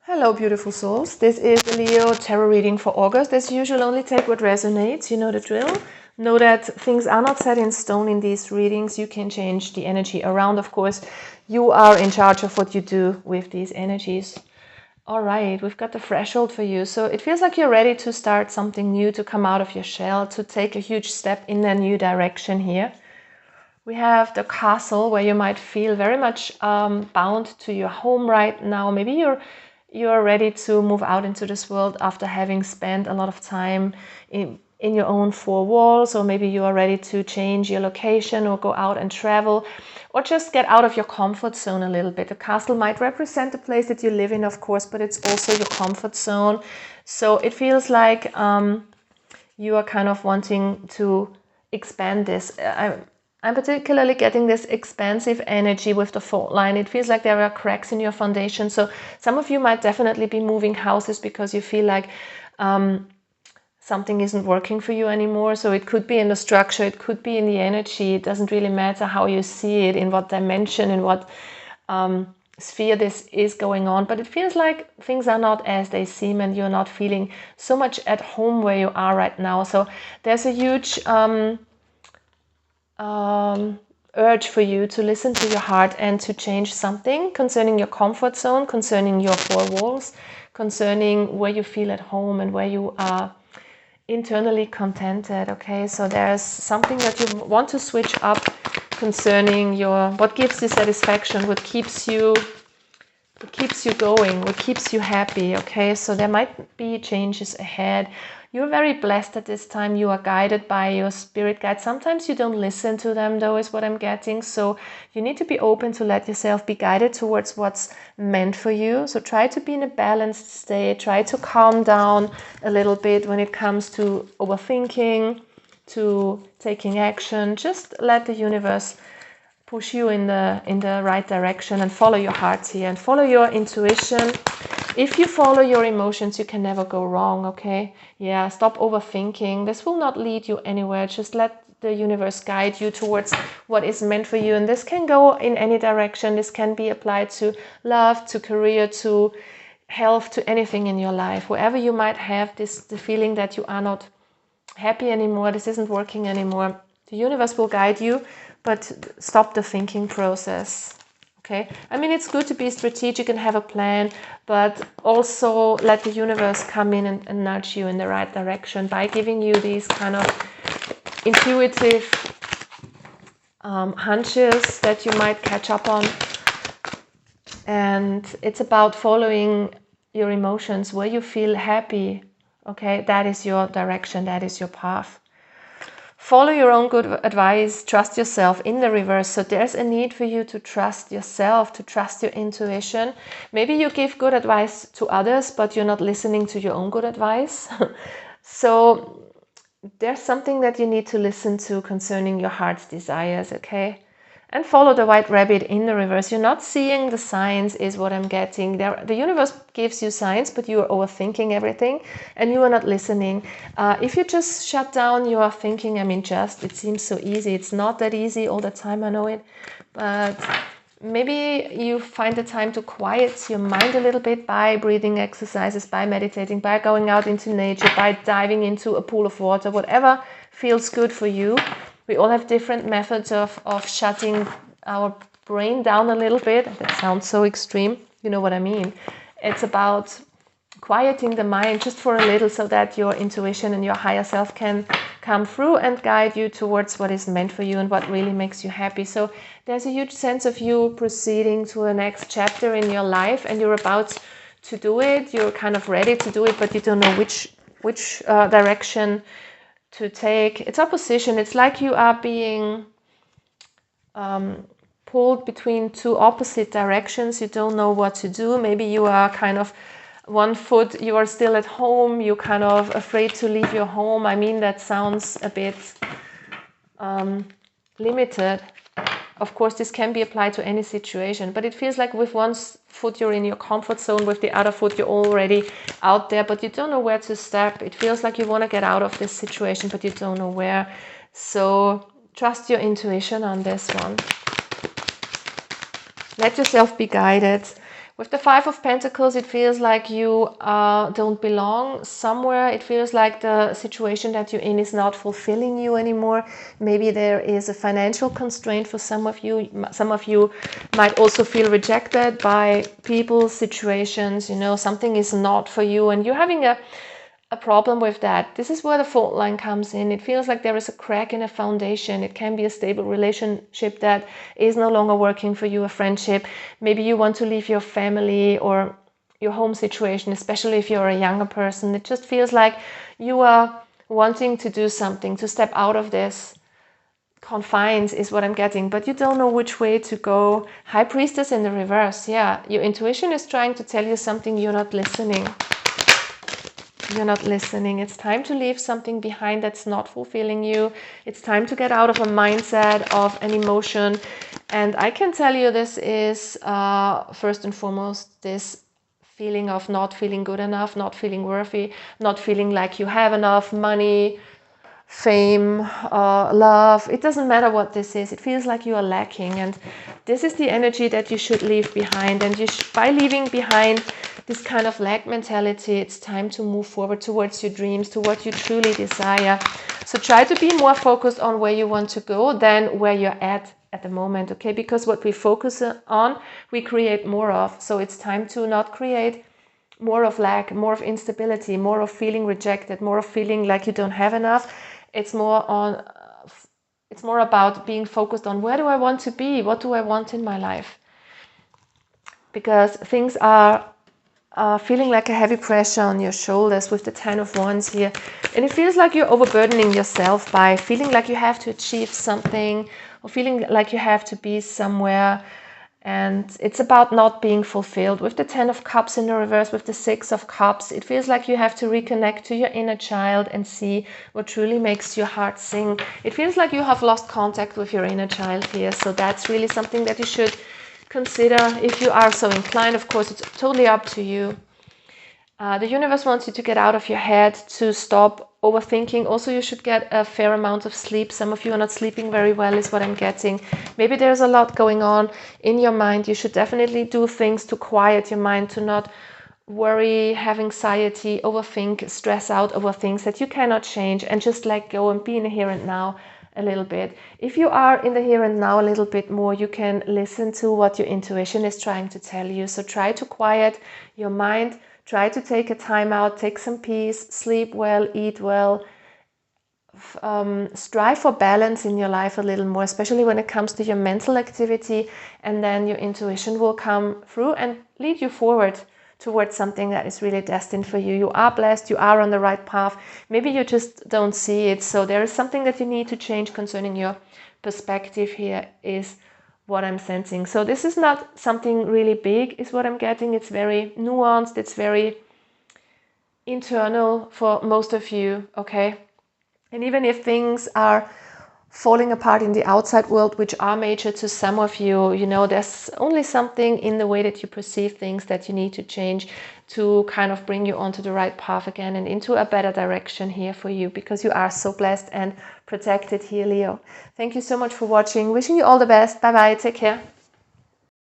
Hello, beautiful souls. This is the Leo Tarot reading for August. As usual, only take what resonates. You know the drill. Know that things are not set in stone in these readings. You can change the energy around. Of course, you are in charge of what you do with these energies. All right, we've got the threshold for you. So it feels like you're ready to start something new, to come out of your shell, to take a huge step in a new direction here. We have the castle, where you might feel very much bound to your home right now. Maybe you're ready to move out into this world after having spent a lot of time in your own four walls, or maybe you are ready to change your location or go out and travel, or just get out of your comfort zone a little bit. The castle might represent the place that you live in, of course, but it's also your comfort zone. So it feels like you are kind of wanting to expand this. I'm particularly getting this expansive energy with the fault line. It feels like there are cracks in your foundation. So some of you might definitely be moving houses because you feel like something isn't working for you anymore. So it could be in the structure, it could be in the energy. It doesn't really matter how you see it, in what dimension, in what sphere this is going on. But it feels like things are not as they seem, and you're not feeling so much at home where you are right now. So there's a huge urge for you to listen to your heart and to change something concerning your comfort zone, concerning your four walls, concerning where you feel at home and where you are internally contented. Okay, so there's something that you want to switch up concerning your what gives you satisfaction, what keeps you going, what keeps you happy. Okay, so there might be changes ahead. You're very blessed at this time. You are guided by your spirit guide. Sometimes you don't listen to them, though, is what I'm getting. So you need to be open to let yourself be guided towards what's meant for you. So try to be in a balanced state. Try to calm down a little bit when it comes to overthinking, to taking action. Just let the universe push you in the right direction, and follow your heart here and follow your intuition. If you follow your emotions, you can never go wrong. Okay, yeah, stop overthinking. This will not lead you anywhere. Just let the universe guide you towards what is meant for you, and this can go in any direction. This can be applied to love, to career, to health, to anything in your life. Wherever you might have the feeling that you are not happy anymore, this isn't working anymore, the universe will guide you, but stop the thinking process. Okay, I mean, it's good to be strategic and have a plan, but also let the universe come in and nudge you in the right direction by giving you these kind of intuitive hunches that you might catch up on. And it's about following your emotions, where you feel happy. Okay, that is your direction, that is your path. Follow your own good advice, trust yourself in the reverse. So there's a need for you to trust yourself, to trust your intuition. Maybe you give good advice to others, but you're not listening to your own good advice. So there's something that you need to listen to concerning your heart's desires, okay? And follow the white rabbit in the reverse. You're not seeing the signs, is what I'm getting. The universe gives you signs, but you are overthinking everything and you are not listening. If you just shut down your thinking, I mean, it seems so easy. It's not that easy all the time, I know it. But maybe you find the time to quiet your mind a little bit by breathing exercises, by meditating, by going out into nature, by diving into a pool of water, whatever feels good for you. We all have different methods of shutting our brain down a little bit. That sounds so extreme. You know what I mean. It's about quieting the mind just for a little, so that your intuition and your higher self can come through and guide you towards what is meant for you and what really makes you happy. So there's a huge sense of you proceeding to the next chapter in your life, and you're about to do it. You're kind of ready to do it, but you don't know which direction to take. It's opposition. It's like you are being pulled between two opposite directions. You don't know what to do. Maybe you are kind of one foot, you are still at home, you're kind of afraid to leave your home. I mean, that sounds a bit limited. Of course, this can be applied to any situation, but it feels like with one foot you're in your comfort zone, with the other foot you're already out there, but you don't know where to step. It feels like you want to get out of this situation, but you don't know where. So trust your intuition on this one. Let yourself be guided. With the Five of Pentacles, it feels like you don't belong somewhere. It feels like the situation that you're in is not fulfilling you anymore. Maybe there is a financial constraint for some of you. Some of you might also feel rejected by people, situations, you know, something is not for you and you're having a problem with that. This is where the fault line comes in. It feels like there is a crack in a foundation. It can be a stable relationship that is no longer working for you, a friendship. Maybe you want to leave your family or your home situation, especially if you're a younger person. It just feels like you are wanting to do something, to step out of this confines is what I'm getting, but you don't know which way to go. High Priestess in the reverse. Yeah, your intuition is trying to tell you something, you're not listening. You're not listening. It's time to leave something behind that's not fulfilling you. It's time to get out of a mindset, of an emotion. And I can tell you this is, first and foremost, this feeling of not feeling good enough, not feeling worthy, not feeling like you have enough money, fame, love. It doesn't matter what this is. It feels like you are lacking. And this is the energy that you should leave behind. And by leaving behind this kind of lack mentality, it's time to move forward towards your dreams, to what you truly desire. So try to be more focused on where you want to go than where you're at the moment, okay? Because what we focus on, we create more of. So it's time to not create more of lack, more of instability, more of feeling rejected, more of feeling like you don't have enough. It's more about being focused on where do I want to be? What do I want in my life? Because things are feeling like a heavy pressure on your shoulders with the Ten of Wands here. And it feels like you're overburdening yourself by feeling like you have to achieve something or feeling like you have to be somewhere. And it's about not being fulfilled. With the Ten of Cups in the reverse, with the Six of Cups, it feels like you have to reconnect to your inner child and see what truly makes your heart sing. It feels like you have lost contact with your inner child here. So that's really something that you should consider if you are so inclined. Of course, it's totally up to you. The universe wants you to get out of your head, to stop overthinking. Also, you should get a fair amount of sleep. Some of you are not sleeping very well is what I'm getting. Maybe there's a lot going on in your mind. You should definitely do things to quiet your mind, to not worry, have anxiety, overthink, stress out over things that you cannot change, and just let go and be in the here and now a little bit. If you are in the here and now a little bit more, you can listen to what your intuition is trying to tell you. So try to quiet your mind. Try to take a time out, take some peace, sleep well, eat well. Strive for balance in your life a little more, especially when it comes to your mental activity, and then your intuition will come through and lead you forward towards something that is really destined for you. You are blessed, you are on the right path. Maybe you just don't see it. So there is something that you need to change concerning your perspective here, is what I'm sensing. So this is not something really big, is what I'm getting. It's very nuanced, it's very internal for most of you, okay? And even if things are falling apart in the outside world, which are major to some of you, you know, there's only something in the way that you perceive things that you need to change to kind of bring you onto the right path again and into a better direction here for you, because you are so blessed and protected here, Leo. Thank you so much for watching. Wishing you all the best. Bye bye. Take care.